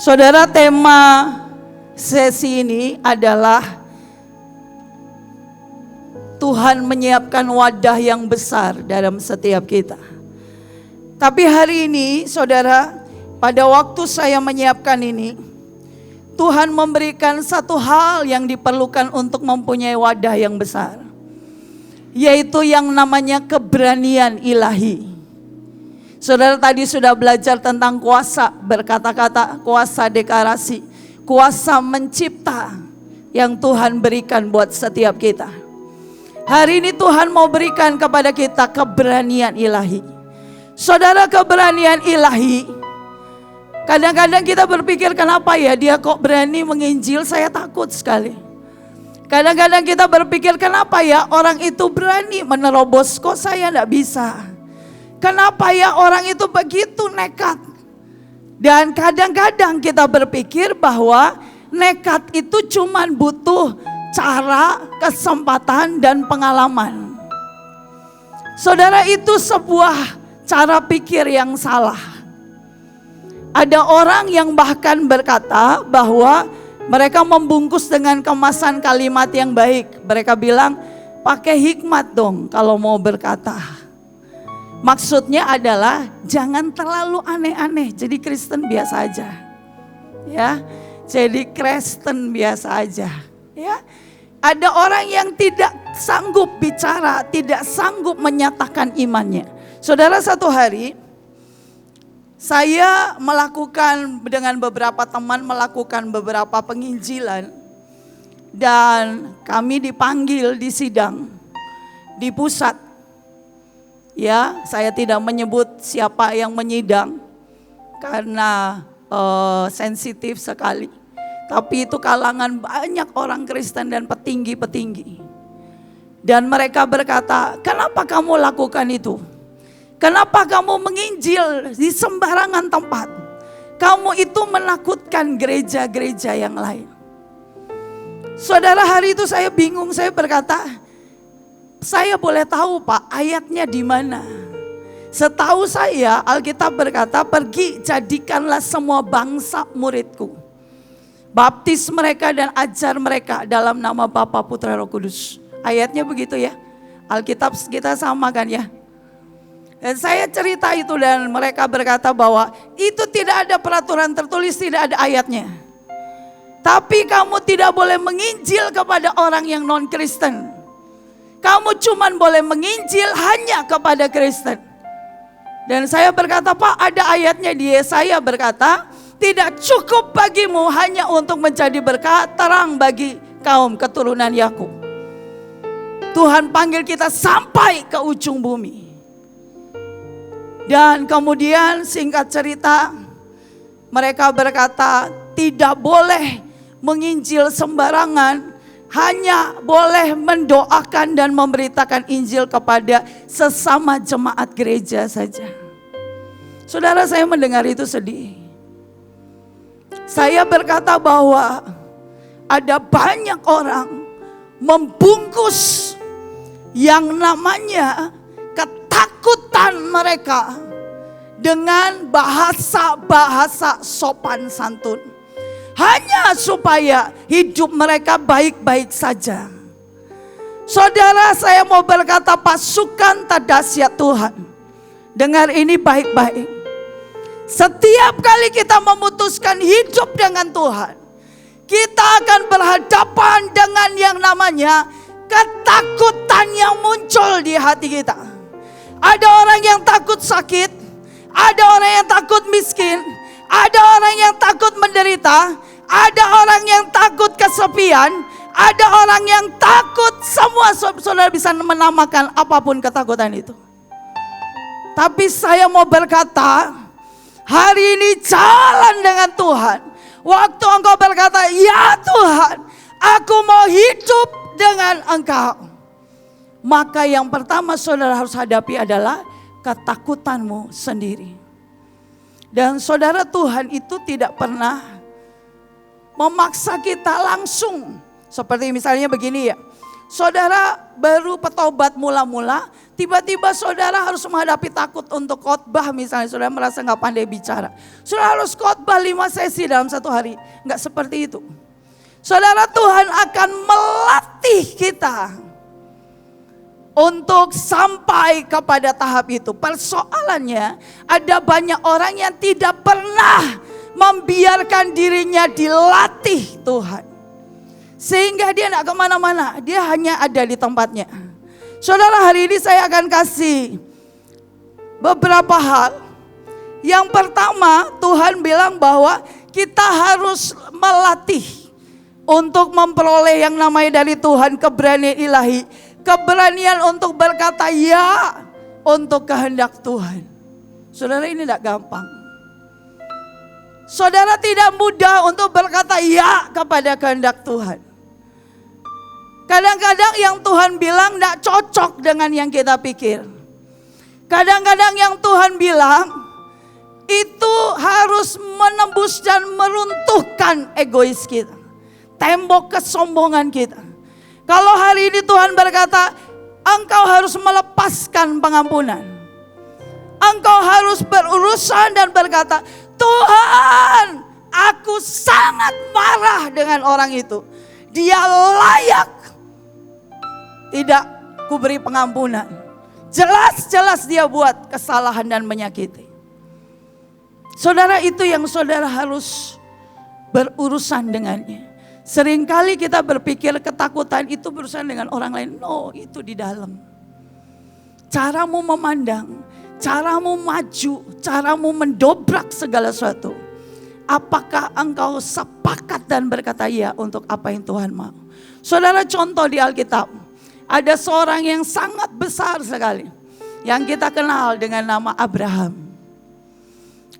Saudara, tema sesi ini adalah Tuhan menyiapkan wadah yang besar dalam setiap kita. Tapi hari ini, saudara, pada waktu saya menyiapkan ini, Tuhan memberikan satu hal yang diperlukan untuk mempunyai wadah yang besar, yaitu yang namanya keberanian ilahi. Saudara tadi sudah belajar tentang kuasa berkata-kata, kuasa deklarasi, kuasa mencipta yang Tuhan berikan buat setiap kita. Hari ini Tuhan mau berikan kepada kita keberanian ilahi. Saudara, keberanian ilahi, kadang-kadang kita berpikir, kenapa ya dia kok berani menginjil, saya takut sekali. Kadang-kadang kita berpikir, kenapa ya orang itu berani menerobos, kok saya tidak bisa. Kenapa ya orang itu begitu nekat. Dan kadang-kadang kita berpikir bahwa nekat itu cuma butuh cara, kesempatan, dan pengalaman. Saudara, itu sebuah cara pikir yang salah. Ada orang yang bahkan berkata bahwa mereka membungkus dengan kemasan kalimat yang baik. Mereka bilang, pakai hikmat dong kalau mau berkata. Maksudnya adalah jangan terlalu aneh-aneh, jadi Kristen biasa aja. Ya, jadi Kristen biasa aja. Ya, ada orang yang tidak sanggup bicara, tidak sanggup menyatakan imannya. Saudara, satu hari saya melakukan dengan beberapa teman melakukan beberapa penginjilan, dan kami dipanggil di sidang di pusat. Ya, saya tidak menyebut siapa yang menyidang karena sensitif sekali. Tapi itu kalangan banyak orang Kristen dan petinggi-petinggi. Dan mereka berkata, kenapa kamu lakukan itu? Kenapa kamu menginjil di sembarangan tempat? Kamu itu menakutkan gereja-gereja yang lain. Saudara, hari itu saya bingung, saya berkata, saya boleh tahu Pak ayatnya di mana? Setahu saya Alkitab berkata, pergi jadikanlah semua bangsa muridku. Baptis mereka dan ajar mereka dalam nama Bapa, Putra, Roh Kudus. Ayatnya begitu ya. Alkitab kita sama kan ya. Dan saya cerita itu dan mereka berkata bahwa itu tidak ada peraturan tertulis, tidak ada ayatnya. Tapi kamu tidak boleh menginjil kepada orang yang non-Kristen. Kamu cuman boleh menginjil hanya kepada Kristen. Dan saya berkata, Pak, ada ayatnya di Yesaya berkata, tidak cukup bagimu hanya untuk menjadi berkat terang bagi kaum keturunan Yakub. Tuhan panggil kita sampai ke ujung bumi. Dan kemudian singkat cerita, mereka berkata tidak boleh menginjil sembarangan, hanya boleh mendoakan dan memberitakan Injil kepada sesama jemaat gereja saja. Saudara, saya mendengar itu sedih. Saya berkata bahwa ada banyak orang membungkus yang namanya ketakutan mereka dengan bahasa-bahasa sopan santun. Hanya supaya hidup mereka baik-baik saja. Saudara, saya mau berkata pasukan tadasyat Tuhan, dengar ini baik-baik. Setiap kali kita memutuskan hidup dengan Tuhan, kita akan berhadapan dengan yang namanya ketakutan yang muncul di hati kita. Ada orang yang takut sakit, ada orang yang takut miskin, ada orang yang takut menderita, ada orang yang takut kesepian, ada orang yang takut semua. Saudara bisa menamakan apapun ketakutan itu. Tapi saya mau berkata, hari ini jalan dengan Tuhan. Waktu engkau berkata, ya Tuhan, aku mau hidup dengan Engkau, maka yang pertama saudara harus hadapi adalah ketakutanmu sendiri. Dan saudara, Tuhan itu tidak pernah memaksa kita langsung. Seperti misalnya begini ya, Saudara baru petobat mula-mula, tiba-tiba saudara harus menghadapi takut untuk khotbah misalnya. Saudara merasa gak pandai bicara. Saudara harus khotbah 5 sesi dalam satu hari. Gak seperti itu. Saudara, Tuhan akan melatih kita untuk sampai kepada tahap itu. Persoalannya ada banyak orang yang tidak pernah membiarkan dirinya dilatih Tuhan. Sehingga dia tidak kemana-mana, dia hanya ada di tempatnya. Saudara, hari ini saya akan kasih beberapa hal. Yang pertama, Tuhan bilang bahwa kita harus melatih untuk memperoleh yang namanya dari Tuhan, keberanian ilahi. Keberanian untuk berkata ya untuk kehendak Tuhan. Saudara, ini tidak gampang. Saudara, tidak mudah untuk berkata ya kepada kehendak Tuhan. Kadang-kadang yang Tuhan bilang tidak cocok dengan yang kita pikir. Kadang-kadang yang Tuhan bilang itu harus menembus dan meruntuhkan egois kita. Tembok kesombongan kita. Kalau hari ini Tuhan berkata, engkau harus melepaskan pengampunan. Engkau harus berurusan dan berkata, Tuhan, aku sangat marah dengan orang itu. Dia layak tidak kuberi pengampunan. Jelas-jelas dia buat kesalahan dan menyakiti. Saudara, itu yang saudara harus berurusan dengannya. Seringkali kita berpikir ketakutan itu berurusan dengan orang lain. No, itu di dalam. Caramu memandang, caramu maju, caramu mendobrak segala sesuatu. Apakah engkau sepakat dan berkata iya untuk apa yang Tuhan mau? Saudara, contoh di Alkitab. Ada seorang yang sangat besar sekali. Yang kita kenal dengan nama Abraham.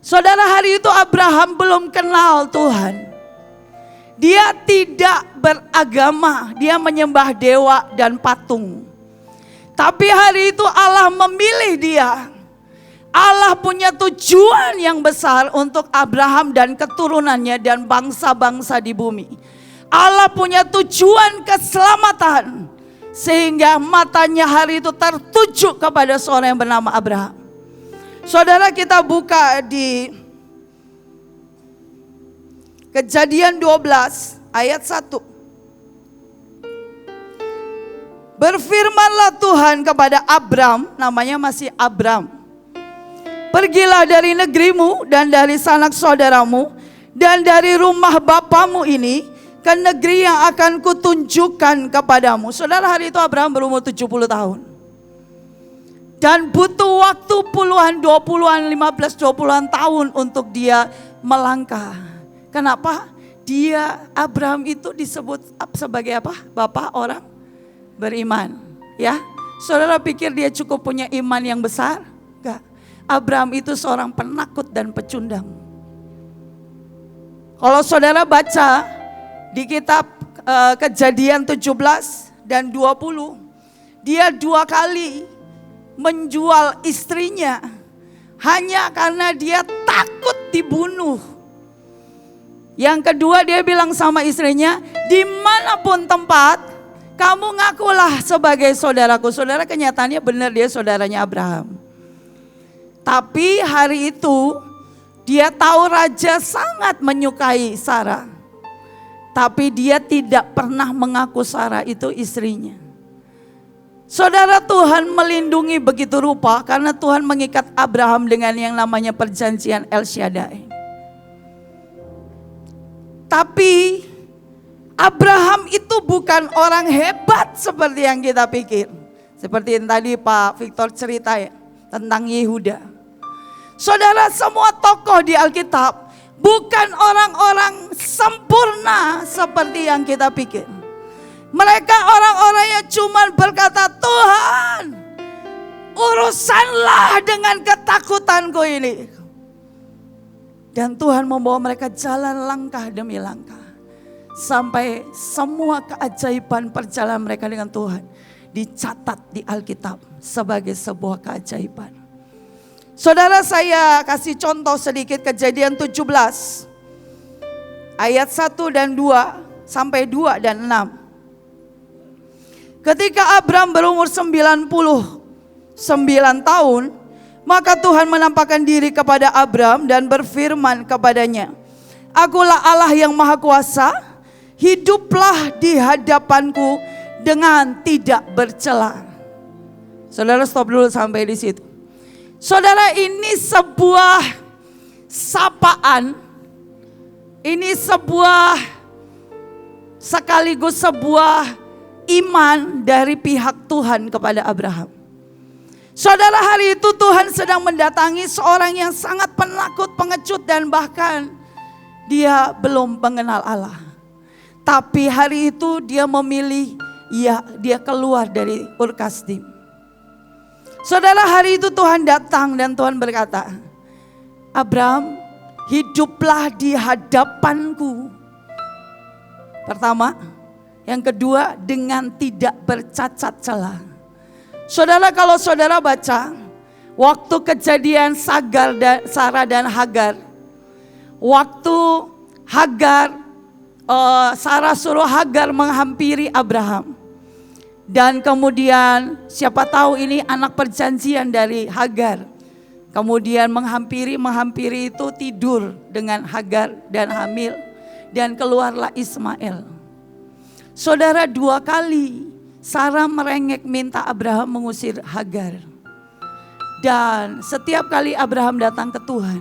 Saudara, hari itu Abraham belum kenal Tuhan. Dia tidak beragama, dia menyembah dewa dan patung. Tapi hari itu Allah memilih dia. Allah punya tujuan yang besar untuk Abraham dan keturunannya dan bangsa-bangsa di bumi. Allah punya tujuan keselamatan. Sehingga matanya hari itu tertuju kepada seorang yang bernama Abraham. Saudara, kita buka di Kejadian 12 ayat 1. Berfirmanlah Tuhan kepada Abram, namanya masih Abram. Pergilah dari negerimu dan dari sanak saudaramu dan dari rumah bapamu ini ke negeri yang akan kutunjukkan kepadamu. Saudara, hari itu Abraham berumur 70 tahun. Dan butuh waktu puluhan, 20-an, 15-20-an tahun untuk dia melangkah. Kenapa? Abraham itu disebut sebagai apa? Bapak orang beriman. Ya, saudara pikir dia cukup punya iman yang besar? Enggak. Abraham itu seorang penakut dan pecundang. Kalau saudara baca di kitab Kejadian 17 dan 20, dia 2 kali menjual istrinya hanya karena dia takut dibunuh. Yang kedua, dia bilang sama istrinya, dimanapun tempat, kamu ngakulah sebagai saudaraku. Saudara, kenyataannya benar dia saudaranya Abraham. Tapi hari itu, dia tahu raja sangat menyukai Sarah. Tapi dia tidak pernah mengaku Sarah itu istrinya. Saudara, Tuhan melindungi begitu rupa karena Tuhan mengikat Abraham dengan yang namanya perjanjian El Shaddai. Tapi Abraham itu bukan orang hebat seperti yang kita pikir. Seperti yang tadi Pak Victor cerita ya, tentang Yehuda. Saudara, semua tokoh di Alkitab bukan orang-orang sempurna seperti yang kita pikir. Mereka orang-orang yang cuma berkata, Tuhan, urusanlah dengan ketakutanku ini. Dan Tuhan membawa mereka jalan langkah demi langkah. Sampai semua keajaiban perjalanan mereka dengan Tuhan dicatat di Alkitab sebagai sebuah keajaiban. Saudara, saya kasih contoh sedikit Kejadian 17. Ayat 1 dan 2 sampai 2 dan 6. Ketika Abram berumur 99 tahun, maka Tuhan menampakkan diri kepada Abram dan berfirman kepadanya, "Akulah Allah yang Maha Kuasa, hiduplah di hadapanku dengan tidak bercela." Saudara, stop dulu sampai di situ. Saudara, ini sebuah sapaan, ini sekaligus sebuah iman dari pihak Tuhan kepada Abraham. Saudara, hari itu Tuhan sedang mendatangi seorang yang sangat penakut, pengecut, dan bahkan dia belum mengenal Allah. Tapi hari itu dia memilih, dia keluar dari Ur Kasdim. Saudara, hari itu Tuhan datang dan Tuhan berkata, "Abram, hiduplah di hadapanku." Pertama, yang kedua, dengan tidak bercacat celah. Saudara, kalau saudara baca waktu kejadian Sarah dan Hagar, waktu Sarah suruh Hagar menghampiri Abraham. Dan kemudian siapa tahu ini anak perjanjian dari Hagar. Kemudian menghampiri itu tidur dengan Hagar dan hamil. Dan keluarlah Ismail. Saudara, 2 kali Sarah merengek minta Abraham mengusir Hagar. Dan setiap kali Abraham datang ke Tuhan,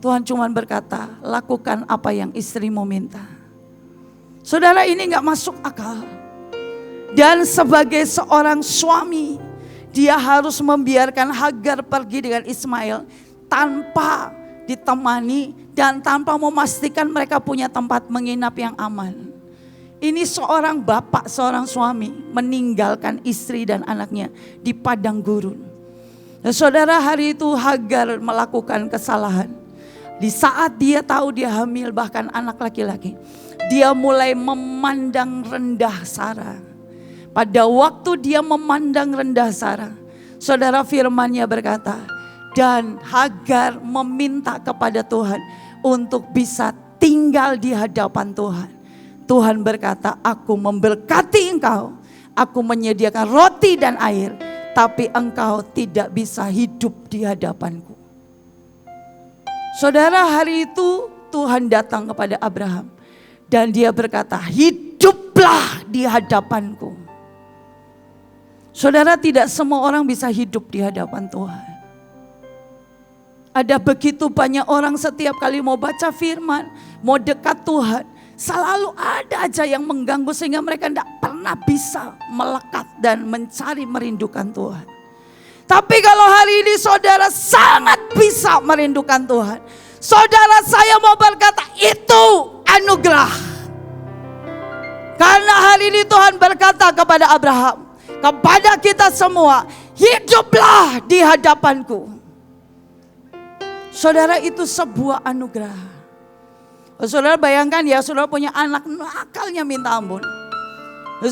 Tuhan cuma berkata, "Lakukan apa yang istrimu minta." Saudara, ini gak masuk akal. Dan sebagai seorang suami, dia harus membiarkan Hagar pergi dengan Ismail tanpa ditemani dan tanpa memastikan mereka punya tempat menginap yang aman. Ini seorang bapak, seorang suami meninggalkan istri dan anaknya di padang gurun. Dan saudara, hari itu Hagar melakukan kesalahan. Di saat dia tahu dia hamil, bahkan anak laki-laki, dia mulai memandang rendah Sarah. Pada waktu dia memandang rendah Sarah, saudara, firman-Nya berkata, dan Hagar meminta kepada Tuhan untuk bisa tinggal di hadapan Tuhan. Tuhan berkata, "Aku memberkati engkau, aku menyediakan roti dan air, tapi engkau tidak bisa hidup di hadapanku." Saudara, hari itu Tuhan datang kepada Abraham dan dia berkata, "Hiduplah di hadapanku." Saudara, tidak semua orang bisa hidup di hadapan Tuhan. Ada begitu banyak orang setiap kali mau baca firman, mau dekat Tuhan, selalu ada aja yang mengganggu sehingga mereka tidak pernah bisa melekat dan mencari merindukan Tuhan. Tapi kalau hari ini saudara sangat bisa merindukan Tuhan, saudara, saya mau berkata itu anugerah. Karena hari ini Tuhan berkata kepada Abraham, kepada kita semua, "Hiduplah di hadapanku." Saudara, itu sebuah anugerah. Saudara bayangkan ya, saudara punya anak nakalnya minta ampun.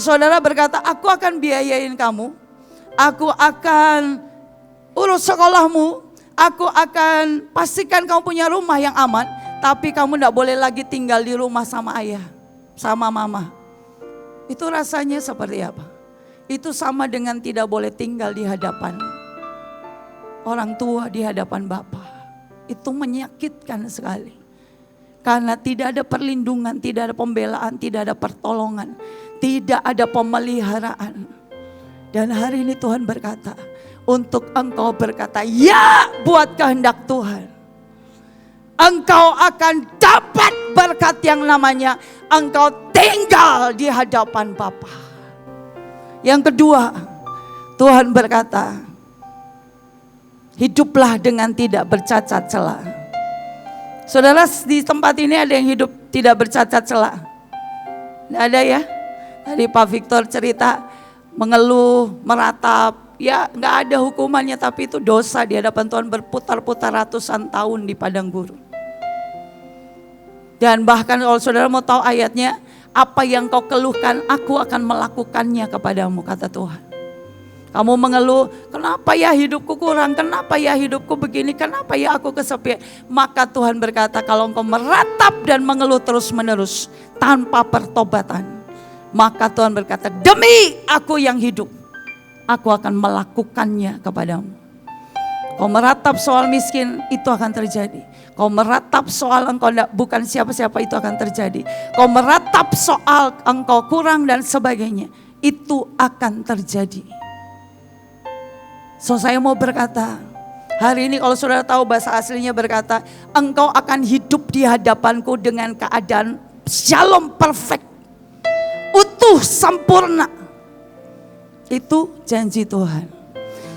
Saudara berkata, "Aku akan biayain kamu, aku akan urus sekolahmu, aku akan pastikan kamu punya rumah yang aman, tapi kamu tidak boleh lagi tinggal di rumah sama ayah, sama mama." Itu rasanya seperti apa? Itu sama dengan tidak boleh tinggal di hadapan orang tua, di hadapan Bapa. Itu menyakitkan sekali. Karena tidak ada perlindungan, tidak ada pembelaan, tidak ada pertolongan, tidak ada pemeliharaan. Dan hari ini Tuhan berkata, untuk engkau berkata ya buat kehendak Tuhan, engkau akan dapat berkat yang namanya engkau tinggal di hadapan Bapa. Yang kedua, Tuhan berkata, hiduplah dengan tidak bercacat celah. Saudara, di tempat ini ada yang hidup tidak bercacat celah? Tidak ada ya? Tadi Pak Victor cerita mengeluh, meratap, ya nggak ada hukumannya, tapi itu dosa di hadapan Tuhan, berputar-putar ratusan tahun di padang gurun. Dan bahkan kalau saudara mau tahu ayatnya, apa yang kau keluhkan, aku akan melakukannya kepadamu, kata Tuhan. Kamu mengeluh, kenapa ya hidupku kurang, kenapa ya hidupku begini, kenapa ya aku kesepian. Maka Tuhan berkata, kalau engkau meratap dan mengeluh terus menerus tanpa pertobatan, Maka Tuhan berkata, demi aku yang hidup, aku akan melakukannya kepadamu. Kau meratap soal miskin, itu akan terjadi. Kau meratap soal engkau bukan siapa-siapa, itu akan terjadi. Kau meratap soal engkau kurang dan sebagainya, itu akan terjadi. So saya mau berkata, hari ini kalau saudara tahu bahasa aslinya berkata, engkau akan hidup di hadapanku dengan keadaan shalom perfect, utuh, sempurna. Itu janji Tuhan.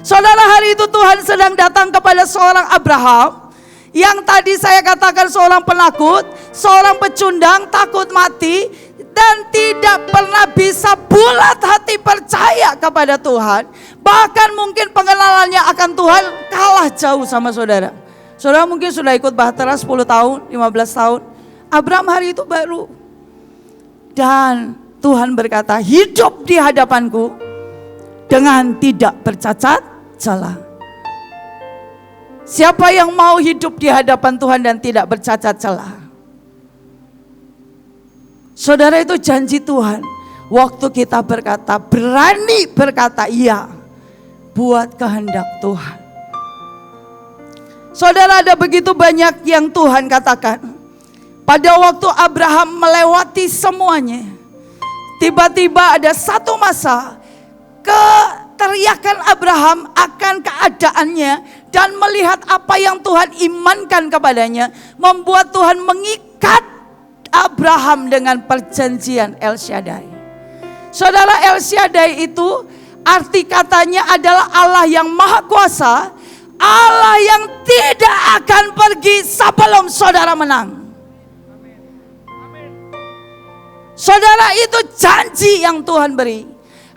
Saudara, hari itu Tuhan sedang datang kepada seorang Abraham yang tadi saya katakan seorang penakut, seorang pecundang, takut mati, dan tidak pernah bisa bulat hati percaya kepada Tuhan. Bahkan mungkin pengenalannya akan Tuhan kalah jauh sama saudara. Saudara mungkin sudah ikut Bahtera 10 tahun, 15 tahun. Abraham hari itu baru. Dan Tuhan berkata, hidup di hadapanku dengan tidak bercacat celah. Siapa yang mau hidup di hadapan Tuhan dan tidak bercacat celah? Saudara, itu janji Tuhan. Waktu kita berkata, berani berkata iya buat kehendak Tuhan. Saudara, ada begitu banyak yang Tuhan katakan. Pada waktu Abraham melewati semuanya, tiba-tiba ada satu masa keteriakan Abraham akan keadaannya dan melihat apa yang Tuhan imankan kepadanya, membuat Tuhan mengikat Abraham dengan perjanjian El Shaddai. Saudara, El Shaddai itu arti katanya adalah Allah yang maha kuasa, Allah yang tidak akan pergi sebelum saudara menang. Saudara, itu janji yang Tuhan beri.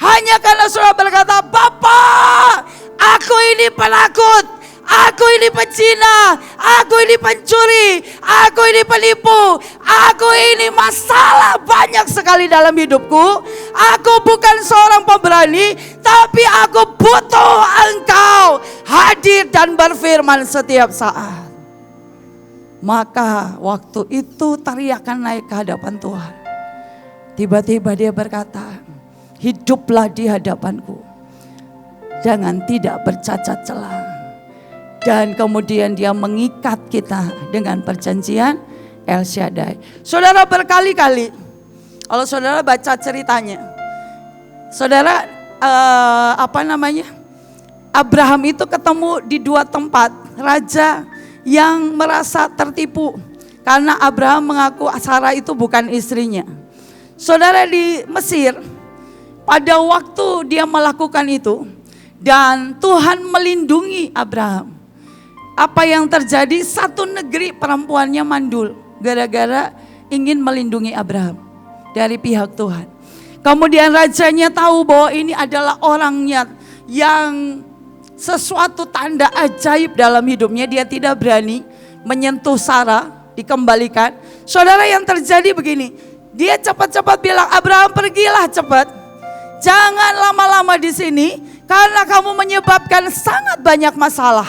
Hanya karena saudara berkata, Bapak, aku ini penakut, aku ini pezina, aku ini pencuri, aku ini penipu, aku ini masalah banyak sekali dalam hidupku. Aku bukan seorang pemberani, tapi aku butuh Engkau hadir dan berfirman setiap saat. Maka waktu itu teriakan naik ke hadapan Tuhan. Tiba-tiba dia berkata, hiduplah di hadapanku dengan tidak bercacat celah. Dan kemudian dia mengikat kita dengan perjanjian El Shaddai. Saudara, berkali-kali kalau saudara baca ceritanya, saudara Abraham itu ketemu di dua tempat. Raja yang merasa tertipu karena Abraham mengaku Sarah itu bukan istrinya. Saudara, di Mesir pada waktu dia melakukan itu dan Tuhan melindungi Abraham, apa yang terjadi? Satu negeri perempuannya mandul gara-gara ingin melindungi Abraham dari pihak Tuhan. Kemudian rajanya tahu bahwa ini adalah orangnya yang sesuatu tanda ajaib dalam hidupnya. Dia tidak berani menyentuh Sarah, dikembalikan. Saudara, yang terjadi begini, dia cepat-cepat bilang, Abraham, pergilah cepat, jangan lama-lama di sini karena kamu menyebabkan sangat banyak masalah.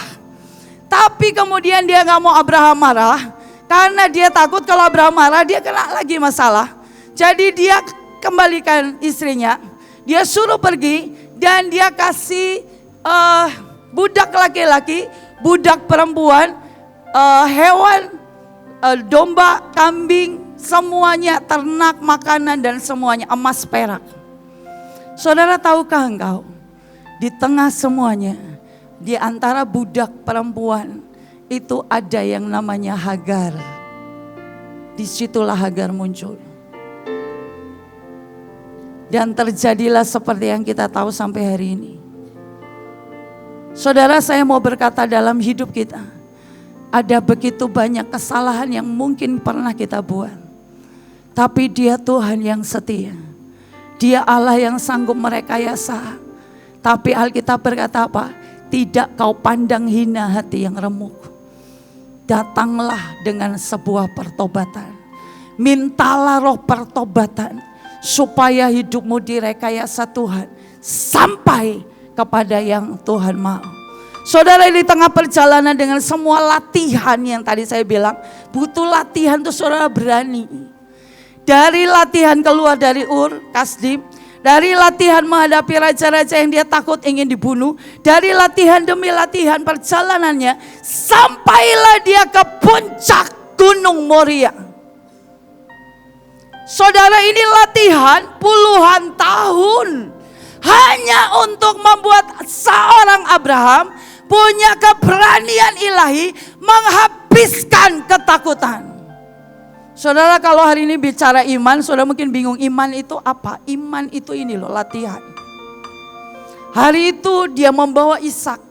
Tapi kemudian dia gak mau Abraham marah, karena dia takut kalau Abraham marah dia kena lagi masalah. Jadi dia kembalikan istrinya, dia suruh pergi dan dia kasih budak laki-laki, budak perempuan, hewan, domba, kambing, semuanya, ternak, makanan dan semuanya, emas, perak. Saudara, tahukah engkau, di tengah semuanya, di antara budak perempuan itu ada yang namanya Hagar. Disitulah Hagar muncul. Dan terjadilah seperti yang kita tahu sampai hari ini. Saudara, saya mau berkata dalam hidup kita, ada begitu banyak kesalahan yang mungkin pernah kita buat. Tapi Dia Tuhan yang setia. Dia Allah yang sanggup merekayasa. Tapi Alkitab berkata apa? Tidak kau pandang hina hati yang remuk. Datanglah dengan sebuah pertobatan. Mintalah roh pertobatan. Supaya hidupmu direkayasa Tuhan. Sampai kepada yang Tuhan mau. Saudara, di tengah perjalanan dengan semua latihan yang tadi saya bilang. Butuh latihan untuk saudara berani. Dari latihan keluar dari Ur Kasdim, dari latihan menghadapi raja-raja yang dia takut ingin dibunuh, dari latihan demi latihan perjalanannya, sampailah dia ke puncak Gunung Moria. Saudara, ini latihan puluhan tahun hanya untuk membuat seorang Abraham punya keberanian ilahi menghabiskan ketakutan. Saudara, kalau hari ini bicara iman, saudara mungkin bingung, iman itu apa? Iman itu ini loh, latihan. Hari itu dia membawa Ishak.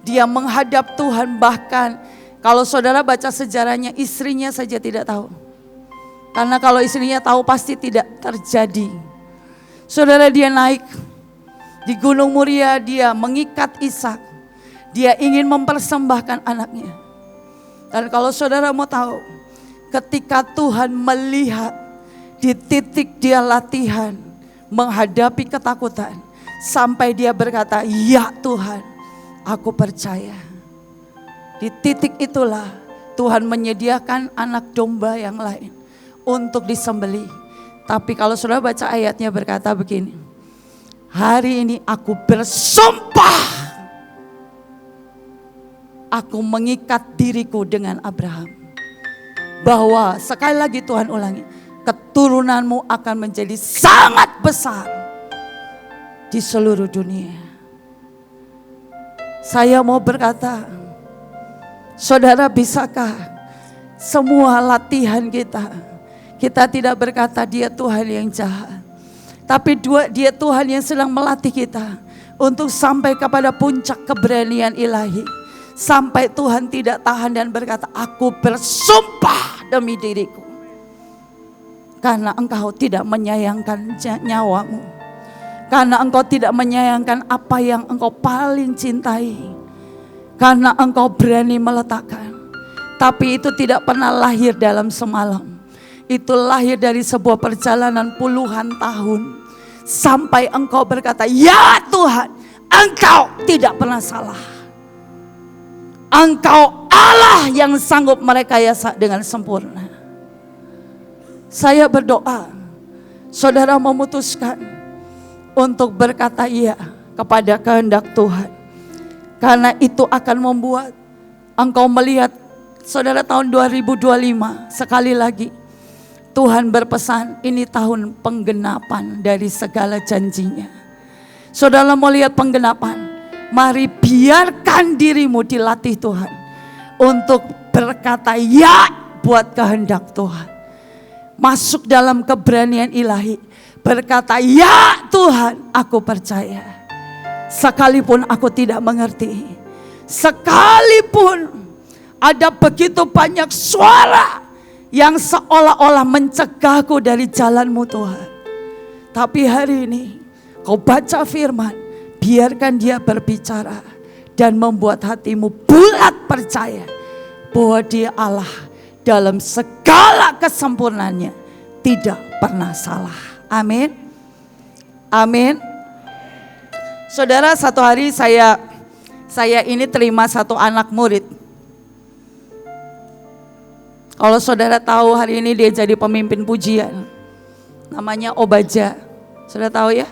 Dia menghadap Tuhan, bahkan kalau saudara baca sejarahnya, istrinya saja tidak tahu. Karena kalau istrinya tahu pasti tidak terjadi. Saudara, dia naik di Gunung Moria, dia mengikat Ishak. Dia ingin mempersembahkan anaknya. Dan kalau saudara mau tahu, ketika Tuhan melihat di titik dia latihan menghadapi ketakutan, sampai dia berkata, "Ya Tuhan, aku percaya." Di titik itulah Tuhan menyediakan anak domba yang lain untuk disembelih. Tapi kalau saudara baca ayatnya berkata begini, "Hari ini aku bersumpah, aku mengikat diriku dengan Abraham." Bahwa sekali lagi Tuhan ulangi, keturunanmu akan menjadi sangat besar di seluruh dunia. Saya mau berkata, saudara, bisakah semua latihan kita tidak berkata dia Tuhan yang jahat, tapi dia Tuhan yang sedang melatih kita untuk sampai kepada puncak keberanian ilahi. Sampai Tuhan tidak tahan dan berkata, "Aku bersumpah demi diriku." Karena engkau tidak menyayangkan nyawamu. Karena engkau tidak menyayangkan apa yang engkau paling cintai. Karena engkau berani meletakkan. Tapi itu tidak pernah lahir dalam semalam. Itu lahir dari sebuah perjalanan puluhan tahun. Sampai engkau berkata, "Ya Tuhan, engkau tidak pernah salah. Engkau Allah yang sanggup merekayasa dengan sempurna." Saya berdoa, saudara memutuskan untuk berkata iya kepada kehendak Tuhan. Karena itu akan membuat engkau melihat, saudara, tahun 2025 sekali lagi Tuhan berpesan, ini tahun penggenapan dari segala janjinya. Saudara mau lihat penggenapan? Mari biarkan dirimu dilatih Tuhan untuk berkata ya buat kehendak Tuhan. Masuk dalam keberanian ilahi. Berkata, "Ya Tuhan, aku percaya. Sekalipun aku tidak mengerti. Sekalipun ada begitu banyak suara yang seolah-olah mencegahku dari jalan-Mu Tuhan. Tapi hari ini kau baca firman. Biarkan dia berbicara dan membuat hatimu bulat percaya bahwa dia Allah dalam segala kesempurnaannya tidak pernah salah." Amin. Amin. Saudara, satu hari saya ini terima satu anak murid. Kalau saudara tahu, hari ini dia jadi pemimpin pujian. Namanya Obaja. Saudara tahu ya?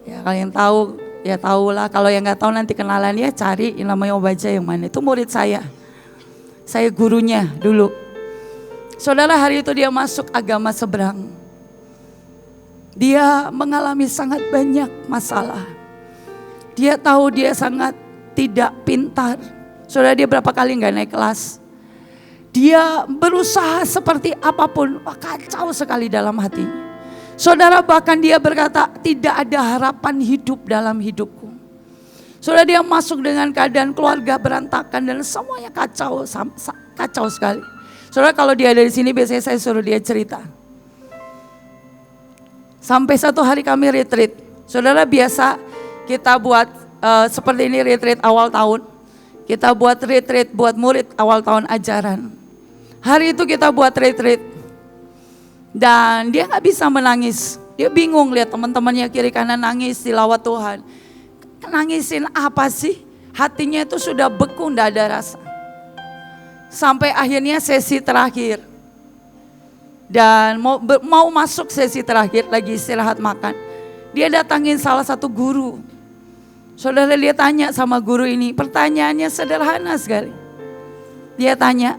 Ya, kalau yang tahu ya tahulah, kalau yang nggak tahu nanti kenalan ya, cari yang namanya Obaja yang mana. Itu murid saya gurunya dulu. Saudara, hari itu dia masuk agama seberang. Dia mengalami sangat banyak masalah. Dia tahu dia sangat tidak pintar. Saudara, dia berapa kali nggak naik kelas. Dia berusaha seperti apapun, kacau sekali dalam hatinya. Saudara, bahkan dia berkata, tidak ada harapan hidup dalam hidupku. Saudara, dia masuk dengan keadaan keluarga berantakan dan semuanya kacau, kacau sekali. Saudara, kalau dia ada di sini biasanya saya suruh dia cerita. Sampai satu hari kami retreat. Saudara, biasa kita buat seperti ini retreat awal tahun. Kita buat retreat buat murid awal tahun ajaran. Hari itu kita buat retreat. Dan dia gak bisa menangis. Dia bingung lihat teman-temannya kiri kanan nangis tilawat Tuhan. Nangisin apa sih? Hatinya itu sudah beku, gak ada rasa. Sampai akhirnya sesi terakhir. Dan mau masuk sesi terakhir, lagi istirahat makan. Dia datangin salah satu guru. Saudara, dia tanya sama guru ini, pertanyaannya sederhana sekali. Dia tanya,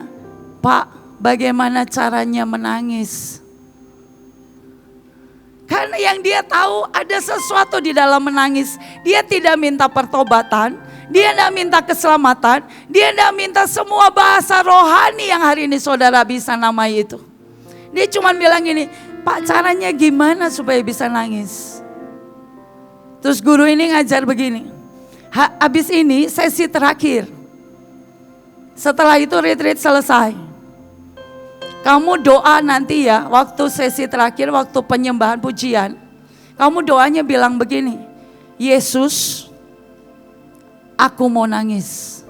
"Pak, bagaimana caranya menangis?" Karena yang dia tahu ada sesuatu di dalam menangis. Dia tidak minta pertobatan, dia tidak minta keselamatan, dia tidak minta semua bahasa rohani yang hari ini saudara bisa namai itu. Dia cuma bilang gini, "Pak, caranya gimana supaya bisa nangis?" Terus guru ini ngajar begini, habis ini sesi terakhir. Setelah itu retreat selesai. Kamu doa nanti ya, waktu sesi terakhir, waktu penyembahan pujian. Kamu doanya bilang begini, "Yesus, aku mau nangis."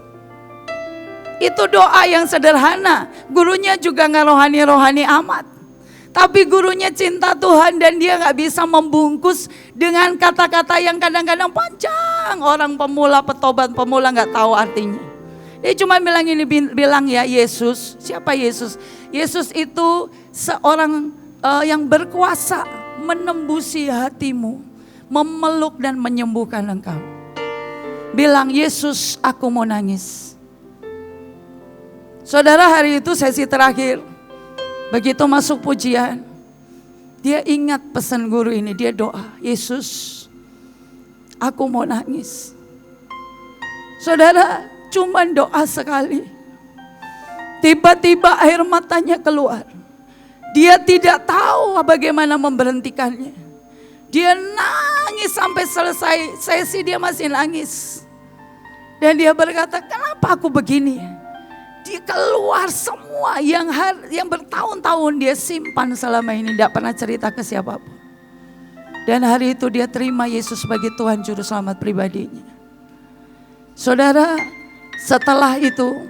Itu doa yang sederhana. Gurunya juga nggak rohani-rohani amat. Tapi gurunya cinta Tuhan dan dia nggak bisa membungkus dengan kata-kata yang kadang-kadang panjang. Orang pemula, petobat pemula nggak tahu artinya. Dia cuma bilang ini, bilang ya, Yesus. Siapa Yesus? Yesus itu seorang yang berkuasa menembusi hatimu, memeluk dan menyembuhkan engkau. Bilang, "Yesus, aku mau nangis." Saudara, hari itu sesi terakhir. Begitu masuk pujian, dia ingat pesan guru ini, dia doa, "Yesus, aku mau nangis." Saudara, cuman doa sekali. Tiba-tiba air matanya keluar. Dia tidak tahu bagaimana memberhentikannya. Dia nangis sampai selesai sesi, dia masih nangis. Dan dia berkata, "Kenapa aku begini?" Dia keluar semua yang bertahun-tahun dia simpan selama ini, tidak pernah cerita ke siapapun. Dan hari itu dia terima Yesus sebagai Tuhan Juru Selamat pribadinya. Saudara, setelah itu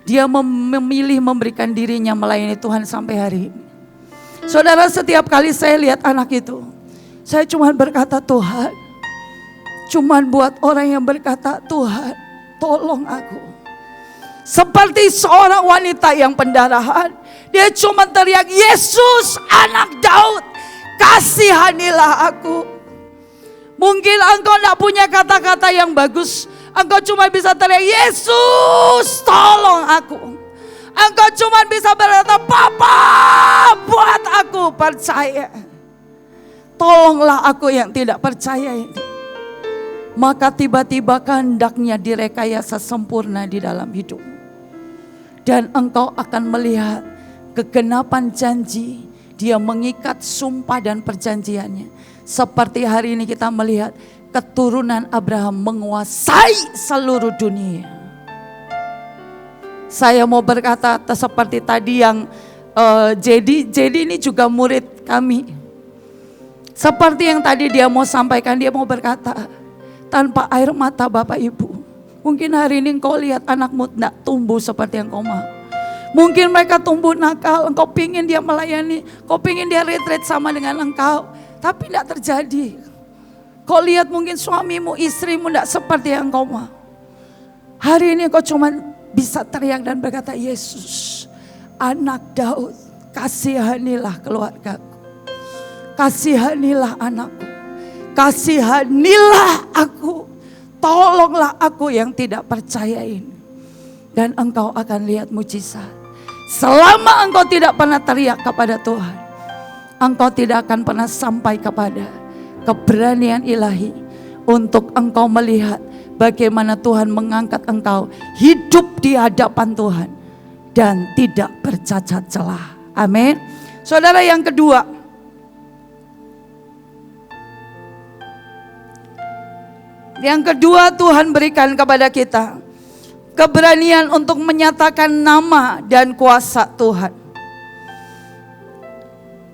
dia memilih memberikan dirinya melayani Tuhan sampai hari ini. Saudara, setiap kali saya lihat anak itu, saya cuma berkata, "Tuhan, cuma buat orang yang berkata, Tuhan, tolong aku." Seperti seorang wanita yang pendarahan, dia cuma teriak, "Yesus, anak Daud, kasihanilah aku." Mungkin engkau tidak punya kata-kata yang bagus, engkau cuma bisa teriak, "Yesus, tolong aku." Engkau cuma bisa berkata, "Papa, buat aku percaya." Tolonglah aku yang tidak percaya ini. Maka tiba-tiba kehendaknya direkayasa sempurna di dalam hidup. Dan engkau akan melihat kegenapan janji. Dia mengikat sumpah dan perjanjiannya. Seperti hari ini kita melihat keturunan Abraham menguasai seluruh dunia. Saya mau berkata seperti tadi yang Jadi ini juga murid kami. Seperti yang tadi dia mau sampaikan, dia mau berkata, tanpa air mata Bapak Ibu, mungkin hari ini engkau lihat anakmu tidak tumbuh seperti yang kau mau. Mungkin mereka tumbuh nakal, engkau pingin dia melayani, kau pingin dia retreat sama dengan engkau, tapi tidak terjadi. Kau lihat mungkin suamimu, istrimu tidak seperti yang engkau mau. Hari ini kau cuma bisa teriak dan berkata, Yesus, anak Daud, kasihanilah keluargaku, kasihanilah anakku, kasihanilah aku, tolonglah aku yang tidak percaya ini. Dan engkau akan lihat mujizat. Selama engkau tidak pernah teriak kepada Tuhan, engkau tidak akan pernah sampai kepada keberanian ilahi untuk engkau melihat bagaimana Tuhan mengangkat engkau hidup di hadapan Tuhan dan tidak bercacat celah. Amin. Saudara, yang kedua, Tuhan berikan kepada kita keberanian untuk menyatakan nama dan kuasa Tuhan.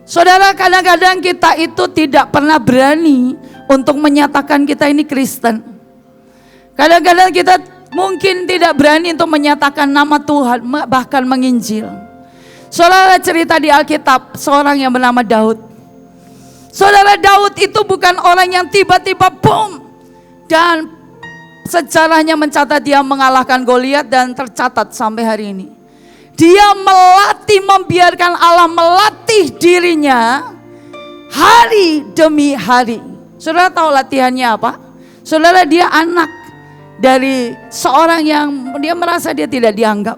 Saudara, kadang-kadang kita itu tidak pernah berani untuk menyatakan kita ini Kristen. Kadang-kadang kita mungkin tidak berani untuk menyatakan nama Tuhan, bahkan menginjil. Saudara, cerita di Alkitab seorang yang bernama Daud. Saudara, Daud itu bukan orang yang tiba-tiba boom, dan sejarahnya mencatat dia mengalahkan Goliat dan tercatat sampai hari ini. Dia melatih, membiarkan Allah melatih dirinya hari demi hari. Saudara tahu latihannya apa? Saudara, dia anak dari seorang yang dia merasa dia tidak dianggap.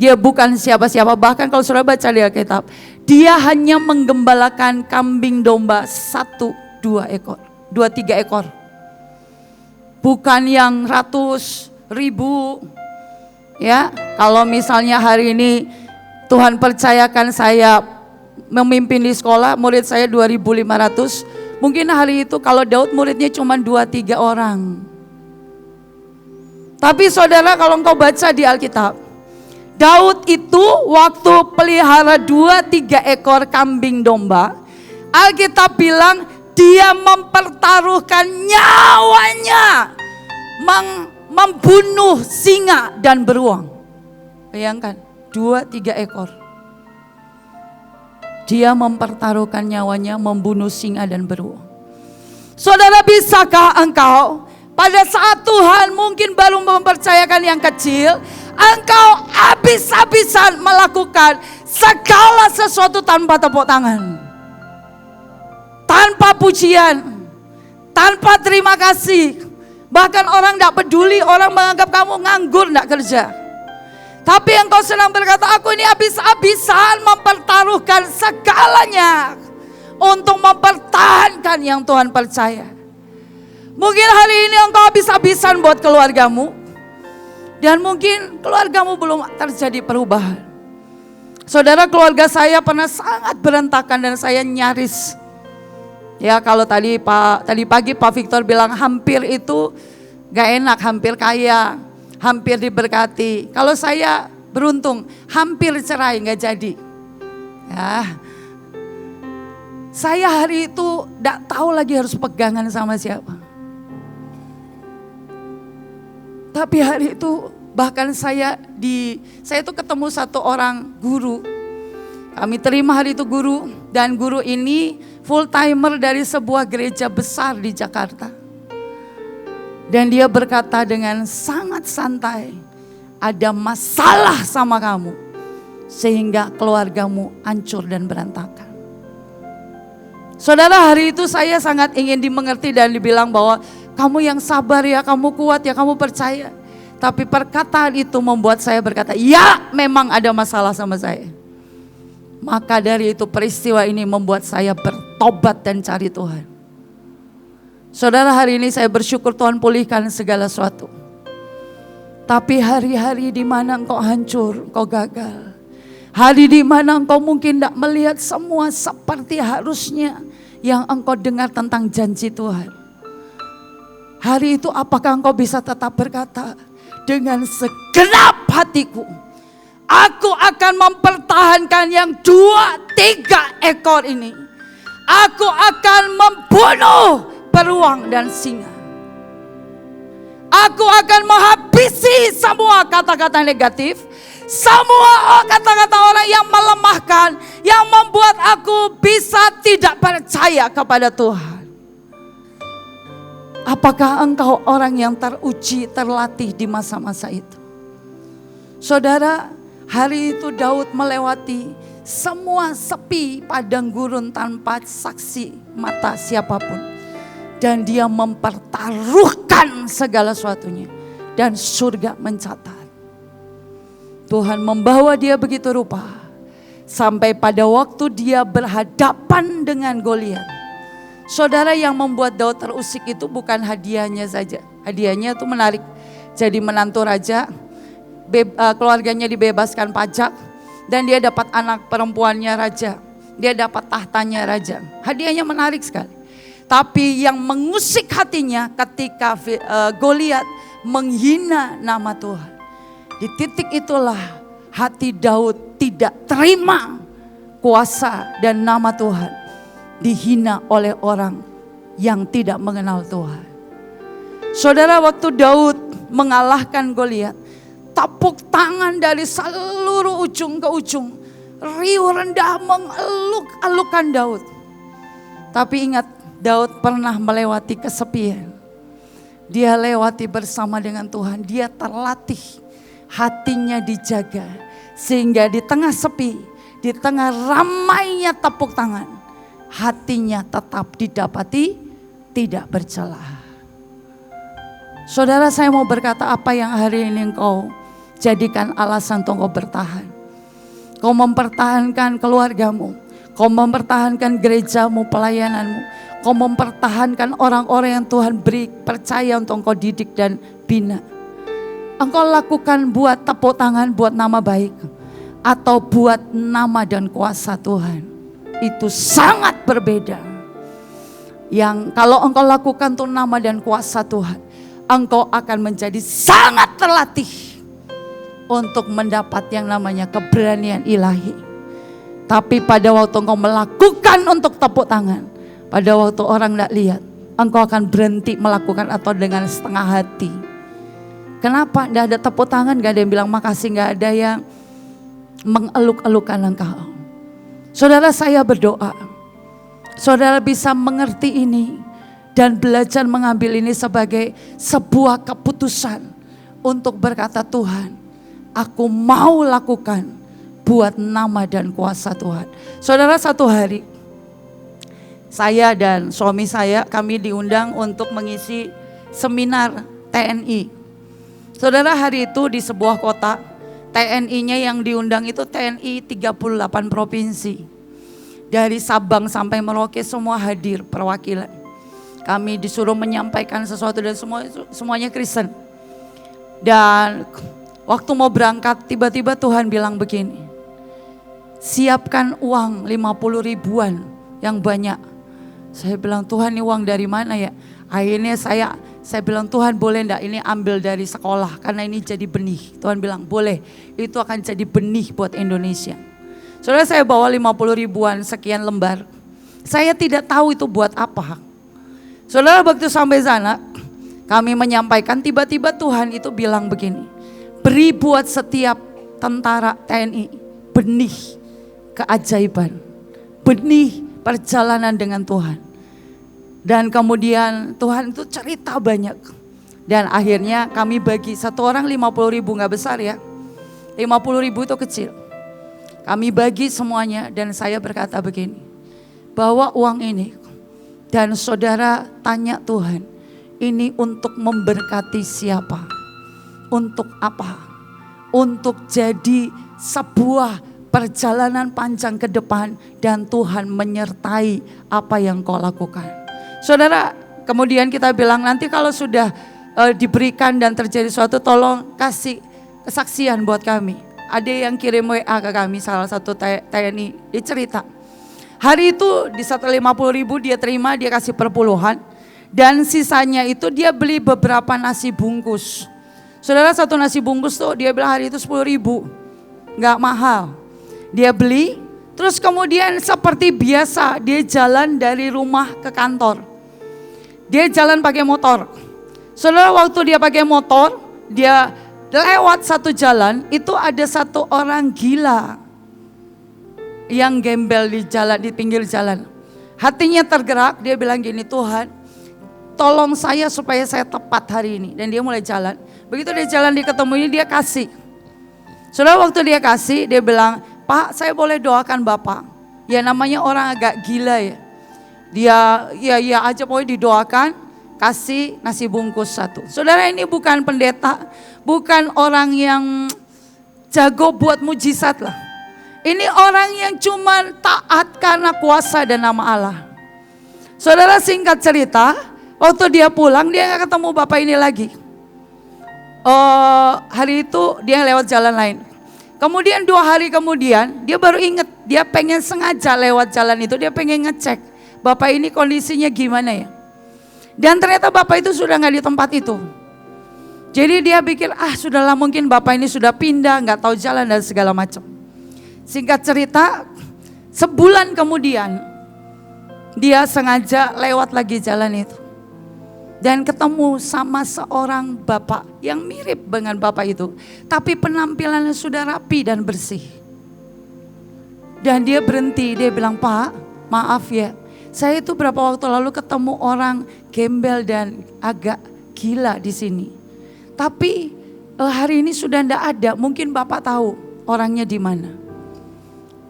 Dia bukan siapa-siapa. Bahkan kalau saudara baca di Alkitab, dia hanya menggembalakan kambing domba 1-2 ekor, 2-3 ekor. Bukan yang ratus ribu. Ya, kalau misalnya hari ini Tuhan percayakan saya memimpin di sekolah, murid saya 2.500, mungkin hari itu kalau Daud muridnya cuma 2-3 orang. Tapi saudara, kalau engkau baca di Alkitab, Daud itu waktu pelihara 2-3 ekor kambing domba, Alkitab bilang dia mempertaruhkan nyawanya membunuh singa dan beruang. Bayangkan, 2-3 ekor. Dia mempertaruhkan nyawanya membunuh singa dan beruang. Saudara, bisakah engkau pada saat Tuhan mungkin baru mempercayakan yang kecil, engkau habis-habisan melakukan segala sesuatu tanpa tepuk tangan, tanpa pujian, tanpa terima kasih. Bahkan orang tidak peduli, orang menganggap kamu nganggur, tidak kerja. Tapi engkau sedang berkata, aku ini habis-habisan mempertaruhkan segalanya untuk mempertahankan yang Tuhan percaya. Mungkin hari ini engkau habis-habisan buat keluargamu, dan mungkin keluargamu belum terjadi perubahan. Saudara, keluarga saya pernah sangat berantakan dan saya nyaris. Ya, kalau tadi pagi Pak Victor bilang hampir itu gak enak, hampir kaya, hampir diberkati. Kalau saya beruntung, hampir cerai gak jadi. Ya, saya hari itu gak tahu lagi harus pegangan sama siapa. Tapi hari itu bahkan saya itu ketemu satu orang guru. Kami terima hari itu guru, dan guru ini full timer dari sebuah gereja besar di Jakarta. Dan dia berkata dengan sangat santai, ada masalah sama kamu sehingga keluargamu hancur dan berantakan. Saudara, hari itu saya sangat ingin dimengerti dan dibilang bahwa kamu yang sabar ya, kamu kuat ya, kamu percaya. Tapi perkataan itu membuat saya berkata, ya memang ada masalah sama saya. Maka dari itu peristiwa ini membuat saya bertobat dan cari Tuhan. Saudara, hari ini saya bersyukur Tuhan pulihkan segala sesuatu. Tapi hari-hari di mana engkau hancur, engkau gagal. Hari di mana engkau mungkin tidak melihat semua seperti harusnya yang engkau dengar tentang janji Tuhan. Hari itu apakah engkau bisa tetap berkata, dengan segenap hatiku, aku akan mempertahankan yang 2-3 ekor ini. Aku akan membunuh beruang dan singa. Aku akan menghabisi semua kata-kata negatif, semua kata-kata orang yang melemahkan, yang membuat aku bisa tidak percaya kepada Tuhan. Apakah engkau orang yang teruji, terlatih di masa-masa itu? Saudara, hari itu Daud melewati semua sepi padang gurun tanpa saksi mata siapapun. Dan dia mempertaruhkan segala sesuatunya. Dan surga mencatat. Tuhan membawa dia begitu rupa. Sampai pada waktu dia berhadapan dengan Goliat. Saudara, yang membuat Daud terusik itu bukan hadiahnya saja. Hadiahnya itu menarik. Jadi menantu raja, keluarganya dibebaskan pajak, dan dia dapat anak perempuannya raja. Dia dapat tahtanya raja. Hadiahnya menarik sekali. Tapi yang mengusik hatinya ketika Goliat menghina nama Tuhan. Di titik itulah hati Daud tidak terima kuasa dan nama Tuhan dihina oleh orang yang tidak mengenal Tuhan. Saudara, waktu Daud mengalahkan Goliat, tepuk tangan dari seluruh ujung ke ujung, riuh rendah mengeluk-elukan Daud. Tapi ingat, Daud pernah melewati kesepian. Dia lewati bersama dengan Tuhan. Dia terlatih, hatinya dijaga Sehingga di tengah sepi, di tengah ramainya tepuk tangan, hatinya tetap didapati tidak bercelah. Saudara, saya mau berkata, apa yang hari ini engkau jadikan alasan untuk engkau bertahan? Kau mempertahankan keluargamu, kau mempertahankan gerejamu, pelayananmu, kau mempertahankan orang-orang yang Tuhan beri percaya untuk engkau didik dan bina. Engkau lakukan buat tepuk tangan, buat nama baik, atau buat nama dan kuasa Tuhan. Itu sangat berbeda. Yang kalau engkau lakukan untuk nama dan kuasa Tuhan, engkau akan menjadi sangat terlatih untuk mendapat yang namanya keberanian ilahi. Tapi pada waktu engkau melakukan untuk tepuk tangan, pada waktu orang tidak lihat, engkau akan berhenti melakukan atau dengan setengah hati. Kenapa? Tidak ada tepuk tangan, tidak ada yang bilang makasih, tidak ada yang mengeluk-elukan engkau. Saudara, saya berdoa, saudara bisa mengerti ini dan belajar mengambil ini sebagai sebuah keputusan untuk berkata, Tuhan, aku mau lakukan buat nama dan kuasa Tuhan. Saudara, satu hari saya dan suami saya, kami diundang untuk mengisi seminar TNI. Saudara, hari itu di sebuah kota, TNI-nya yang diundang itu TNI 38 provinsi. Dari Sabang sampai Merauke semua hadir perwakilan. Kami disuruh menyampaikan sesuatu dan semuanya Kristen. Dan waktu mau berangkat tiba-tiba Tuhan bilang begini, siapkan uang 50 ribuan yang banyak. Saya bilang, Tuhan, ini uang dari mana ya? Akhirnya saya bilang, Tuhan, boleh enggak ini ambil dari sekolah karena ini jadi benih. Tuhan bilang boleh, itu akan jadi benih buat Indonesia. Saudara, saya bawa 50 ribuan sekian lembar. Saya tidak tahu itu buat apa. Saudara, waktu sampai sana kami menyampaikan, tiba-tiba Tuhan itu bilang begini, beri buat setiap tentara TNI benih keajaiban, benih perjalanan dengan Tuhan. Dan kemudian Tuhan itu cerita banyak. Dan akhirnya kami bagi satu orang 50 ribu, gak besar ya. 50 ribu itu kecil. Kami bagi semuanya dan saya berkata begini, bawa uang ini dan saudara tanya Tuhan, ini untuk memberkati siapa? Untuk apa? Untuk jadi sebuah perjalanan panjang ke depan dan Tuhan menyertai apa yang kau lakukan. Saudara, kemudian kita bilang nanti kalau sudah diberikan dan terjadi suatu, tolong kasih kesaksian buat kami. Ada yang kirim WA ke kami, salah satu TNI, dia cerita. Hari itu di setelah 50 ribu dia terima, dia kasih perpuluhan. Dan sisanya itu dia beli beberapa nasi bungkus. Saudara, satu nasi bungkus tuh dia bilang hari itu 10 ribu. Gak mahal. Dia beli, terus kemudian seperti biasa dia jalan dari rumah ke kantor. Dia jalan pakai motor. Saudara, waktu dia pakai motor, dia lewat satu jalan, itu ada satu orang gila yang gembel di jalan, di pinggir jalan. Hatinya tergerak, dia bilang gini, Tuhan, tolong saya supaya saya tepat hari ini. Dan dia mulai jalan. Begitu dia jalan, dia ketemu ini, dia kasih. Saudara, waktu dia kasih, dia bilang, Pak, saya boleh doakan Bapak. Ya namanya orang agak gila ya. Dia ya aja pokoknya didoakan, kasih nasi bungkus satu. Saudara, ini bukan pendeta, bukan orang yang jago buat mujizat lah. Ini orang yang cuma taat karena kuasa dan nama Allah. Saudara, singkat cerita, waktu dia pulang dia gak ketemu Bapak ini lagi. Hari itu dia lewat jalan lain. Kemudian 2 hari kemudian dia baru ingat, dia pengen sengaja lewat jalan itu, dia pengen ngecek Bapak ini kondisinya gimana ya. Dan ternyata Bapak itu sudah gak di tempat itu. Jadi dia pikir, sudahlah mungkin Bapak ini sudah pindah, gak tahu jalan dan segala macam. Singkat cerita, sebulan kemudian dia sengaja lewat lagi jalan itu. Dan ketemu sama seorang bapak yang mirip dengan bapak itu. Tapi penampilannya sudah rapi dan bersih. Dan dia berhenti, dia bilang, Pak, maaf ya. Saya itu berapa waktu lalu ketemu orang gembel dan agak gila di sini. Tapi hari ini sudah tidak ada, mungkin Bapak tahu. orangnya di mana?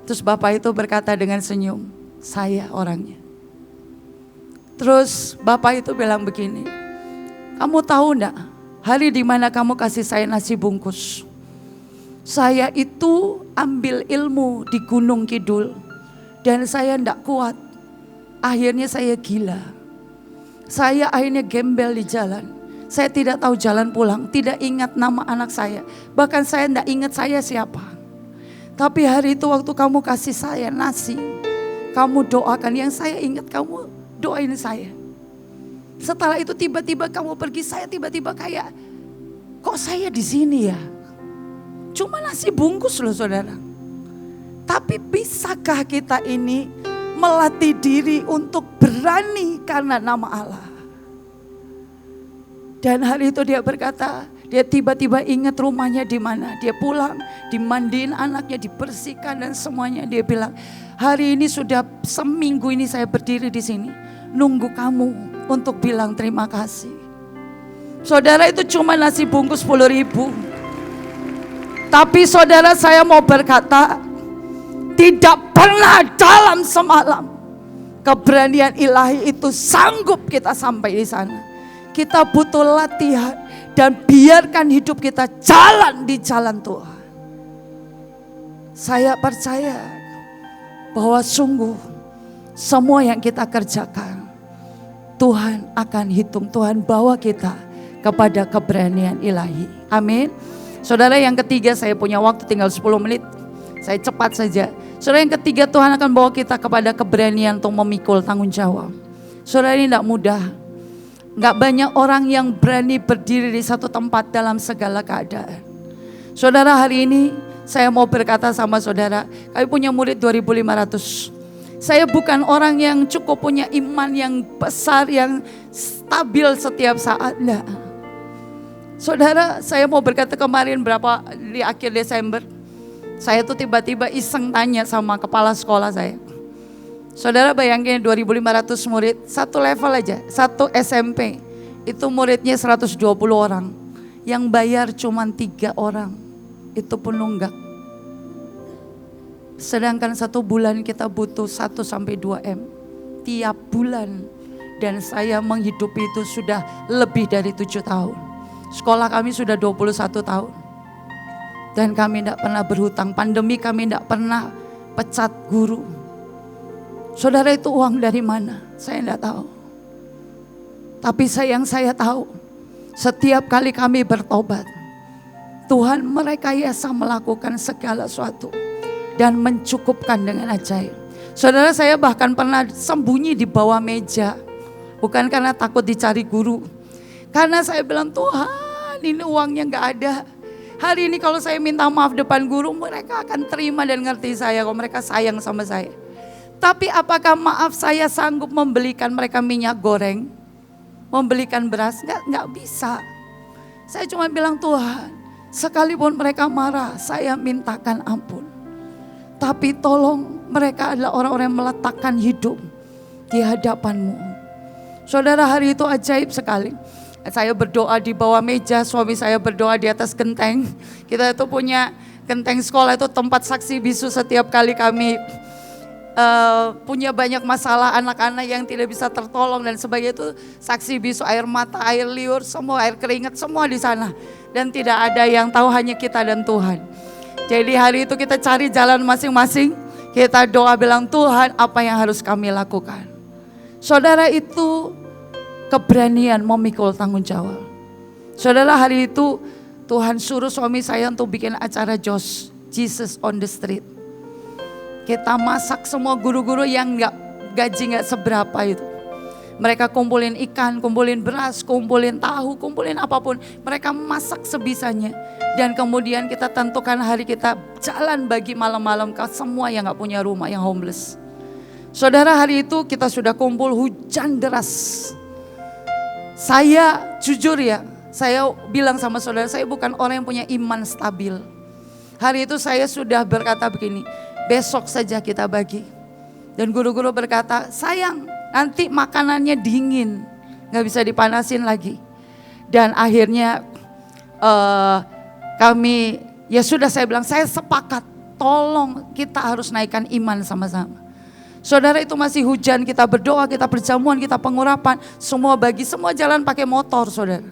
Terus bapak itu berkata dengan senyum, saya orangnya. Terus bapak itu bilang begini, kamu tahu enggak hari di mana kamu kasih saya nasi bungkus? Saya itu ambil ilmu di Gunung Kidul dan saya enggak kuat. Akhirnya saya gila. Saya akhirnya gembel di jalan. Saya tidak tahu jalan pulang, tidak ingat nama anak saya. Bahkan saya enggak ingat saya siapa. Tapi hari itu waktu kamu kasih saya nasi, kamu doakan, yang saya ingat kamu doain saya. Setelah itu tiba-tiba kamu pergi, saya tiba-tiba kayak, kok saya di sini ya? Cuma nasi bungkus loh saudara. Tapi bisakah kita ini melatih diri untuk berani karena nama Allah? Dan hari itu dia berkata, dia tiba-tiba ingat rumahnya di mana. Dia pulang, dimandiin anaknya, dibersihkan dan semuanya. Dia bilang, hari ini sudah seminggu ini saya berdiri di sini, nunggu kamu untuk bilang terima kasih. Saudara, itu cuma nasi bungkus 10.000. Tapi saudara, saya mau berkata, tidak pernah dalam semalam keberanian ilahi itu sanggup kita sampai di sana. Kita butuh latihan dan biarkan hidup kita jalan di jalan Tuhan. Saya percaya bahwa sungguh semua yang kita kerjakan Tuhan akan hitung. Tuhan bawa kita kepada keberanian ilahi. Amin. Saudara, yang ketiga, saya punya waktu tinggal 10 menit. Saya cepat saja. Saudara, yang ketiga, Tuhan akan bawa kita kepada keberanian untuk memikul tanggung jawab. Saudara, ini tidak mudah. Gak banyak orang yang berani berdiri di satu tempat dalam segala keadaan. Saudara, hari ini saya mau berkata sama saudara, kami punya murid 2.500. Saya bukan orang yang cukup punya iman yang besar, yang stabil setiap saat. Enggak. Saudara, saya mau berkata kemarin di akhir Desember, saya tuh tiba-tiba iseng tanya sama kepala sekolah saya. Saudara, bayangin 2.500 murid, satu level aja, satu SMP. Itu muridnya 120 orang. Yang bayar cuma 3 orang. Itu pun nunggak. Sedangkan 1 bulan kita butuh 1-2 M. Tiap bulan. Dan saya menghidupi itu sudah lebih dari 7 tahun. Sekolah kami sudah 21 tahun. Dan kami tidak pernah berhutang. Pandemi kami tidak pernah pecat guru. Saudara, itu uang dari mana? Saya tidak tahu. Tapi yang saya tahu, setiap kali kami bertobat, Tuhan merekayasa melakukan segala sesuatu dan mencukupkan dengan ajaib. Saudara, saya bahkan pernah sembunyi di bawah meja. Bukan karena takut dicari guru. Karena saya bilang, Tuhan, ini uangnya gak ada. Hari ini kalau saya minta maaf depan guru, mereka akan terima dan ngerti saya kalau mereka sayang sama saya. Tapi apakah maaf saya sanggup membelikan mereka minyak goreng? Membelikan beras? Enggak bisa. Saya cuma bilang, Tuhan, sekalipun mereka marah, saya mintakan ampun. Tapi tolong, mereka adalah orang-orang yang meletakkan hidup di hadapan-Mu. Saudara, hari itu ajaib sekali. Saya berdoa di bawah meja, suami saya berdoa di atas genteng. Kita itu punya genteng sekolah, itu tempat saksi bisu setiap kali kami punya banyak masalah, anak-anak yang tidak bisa tertolong dan sebagainya, itu saksi bisu, air mata, air liur, semua air keringat, semua di sana. Dan tidak ada yang tahu, hanya kita dan Tuhan. Jadi hari itu kita cari jalan masing-masing, kita doa bilang, Tuhan, apa yang harus kami lakukan? Saudara, itu keberanian memikul tanggung jawab. Saudara, hari itu Tuhan suruh suami saya untuk bikin acara Jesus on the Street. Kita masak semua guru-guru yang gaji gak seberapa itu. Mereka kumpulin ikan, kumpulin beras, kumpulin tahu, kumpulin apapun. Mereka masak sebisanya. Dan kemudian kita tentukan hari kita jalan bagi malam-malam ke semua yang gak punya rumah, yang homeless. Saudara, hari itu kita sudah kumpul, hujan deras. Saya jujur ya, saya bilang sama saudara, saya bukan orang yang punya iman stabil. Hari itu saya sudah berkata begini, besok saja kita bagi. Dan guru-guru berkata, sayang, nanti makanannya dingin, gak bisa dipanasin lagi. Dan akhirnya kami Ya sudah, saya bilang saya sepakat, tolong kita harus naikkan iman sama-sama. Saudara, itu masih hujan, kita berdoa, kita perjamuan, kita pengurapan, semua jalan pakai motor, saudara.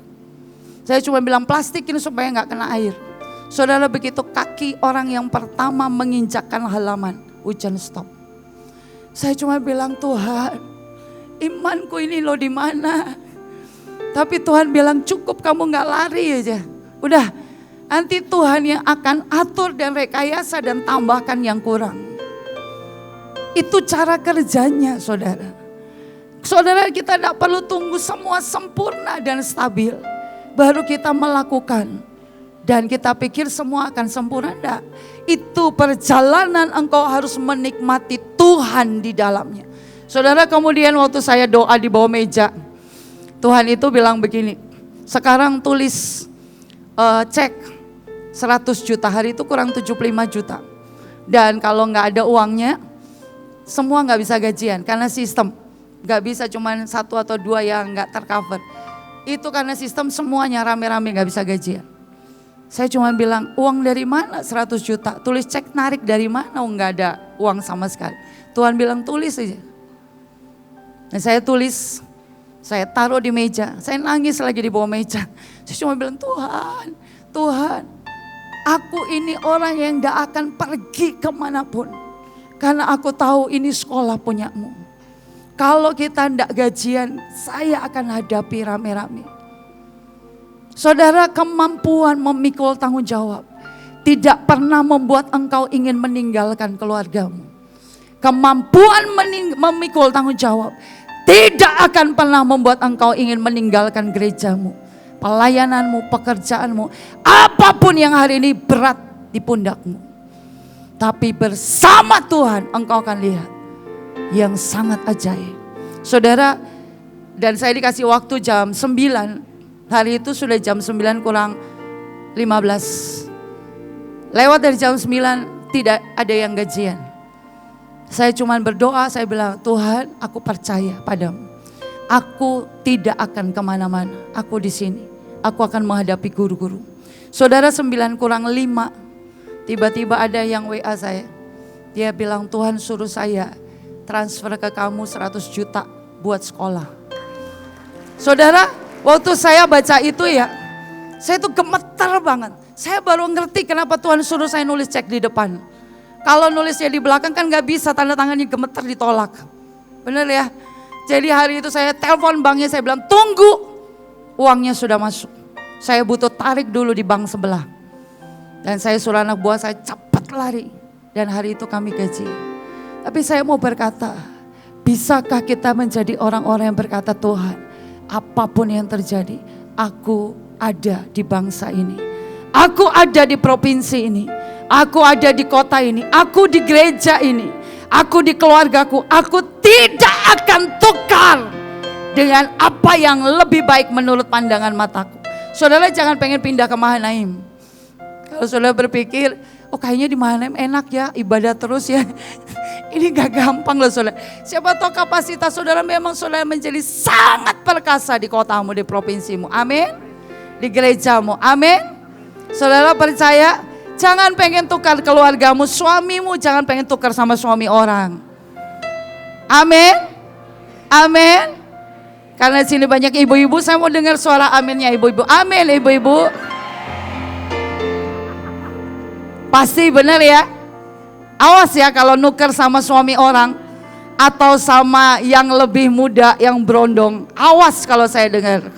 Saya cuma bilang plastikin supaya nggak kena air. Saudara, begitu kaki orang yang pertama menginjakkan halaman, hujan stop. Saya cuma bilang, Tuhan, imanku ini loh di mana? Tapi Tuhan bilang cukup, kamu nggak lari aja. Udah, nanti Tuhan yang akan atur dan rekayasa dan tambahkan yang kurang. Itu cara kerjanya, saudara. Saudara, kita tidak perlu tunggu semua sempurna dan stabil baru kita melakukan. Dan kita pikir semua akan sempurna. Tidak. Itu perjalanan engkau harus menikmati Tuhan di dalamnya. Saudara, kemudian waktu saya doa di bawah meja, Tuhan itu bilang begini, sekarang tulis cek 100 juta, hari itu kurang 75 juta. Dan kalau nggak ada uangnya, semua nggak bisa gajian karena sistem. Nggak bisa cuman 1 atau 2 yang nggak tercover. Itu karena sistem semuanya rame-rame nggak bisa gajian. Saya cuma bilang, uang dari mana 100 juta? Tulis cek, narik dari mana? Nggak ada uang sama sekali. Tuhan bilang tulis aja. Nah, saya tulis, saya taruh di meja. Saya nangis lagi di bawah meja. Saya cuma bilang, Tuhan, aku ini orang yang gak akan pergi kemanapun. Karena aku tahu ini sekolah punyamu. Kalau kita ndak gajian, saya akan hadapi rame-rame. Saudara, kemampuan memikul tanggung jawab tidak pernah membuat engkau ingin meninggalkan keluargamu. Kemampuan memikul tanggung jawab tidak akan pernah membuat engkau ingin meninggalkan gerejamu, pelayananmu, pekerjaanmu, apapun yang hari ini berat di pundakmu. Tapi bersama Tuhan engkau akan lihat yang sangat ajaib. Saudara, dan saya dikasih waktu jam 9. Hari itu sudah jam 9 kurang 15. Lewat dari jam 9 tidak ada yang gajian. Saya cuma berdoa, saya bilang, Tuhan, aku percaya padamu. Aku tidak akan kemana-mana, aku di sini. Aku akan menghadapi guru-guru. Saudara, 9 kurang 5. Tiba-tiba ada yang WA saya. Dia bilang, Tuhan suruh saya transfer ke kamu 100 juta buat sekolah. Saudara, waktu saya baca itu ya, saya tuh gemetar banget. Saya baru ngerti kenapa Tuhan suruh saya nulis cek di depan. Kalau nulisnya di belakang kan gak bisa, tanda tangannya gemetar ditolak. Bener ya? Jadi hari itu saya telepon banknya, saya bilang, tunggu, uangnya sudah masuk. Saya butuh tarik dulu di bank sebelah. Dan saya suruh anak buah saya cepat lari. Dan hari itu kami gaji. Tapi saya mau berkata, bisakah kita menjadi orang-orang yang berkata, Tuhan, apapun yang terjadi, aku ada di bangsa ini. Aku ada di provinsi ini. Aku ada di kota ini. Aku di gereja ini. Aku di keluargaku. Aku tidak akan tukar dengan apa yang lebih baik menurut pandangan mataku. Saudara, jangan pengen pindah ke Mahanaim. Kalau saudara berpikir, oh kayaknya di Mahanaim enak ya, ibadah terus ya. Ini gak gampang loh saudara. Siapa tahu kapasitas saudara memang saudara menjadi sangat perkasa di kotamu, di provinsimu. Amin. Di gerejamu. Amin. Saudara percaya, jangan pengen tukar keluargamu, suamimu jangan pengen tukar sama suami orang. Amin. Amin. Karena sini banyak ibu-ibu, saya mau dengar suara aminnya ibu-ibu. Amin ibu-ibu. Pasti benar ya. Awas ya kalau nuker sama suami orang atau sama yang lebih muda yang berondong. Awas kalau saya dengar.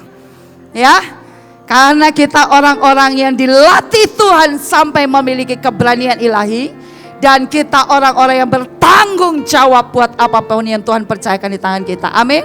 Ya. Karena kita orang-orang yang dilatih Tuhan sampai memiliki keberanian ilahi. Dan kita orang-orang yang bertanggung jawab buat apapun yang Tuhan percayakan di tangan kita. Amin.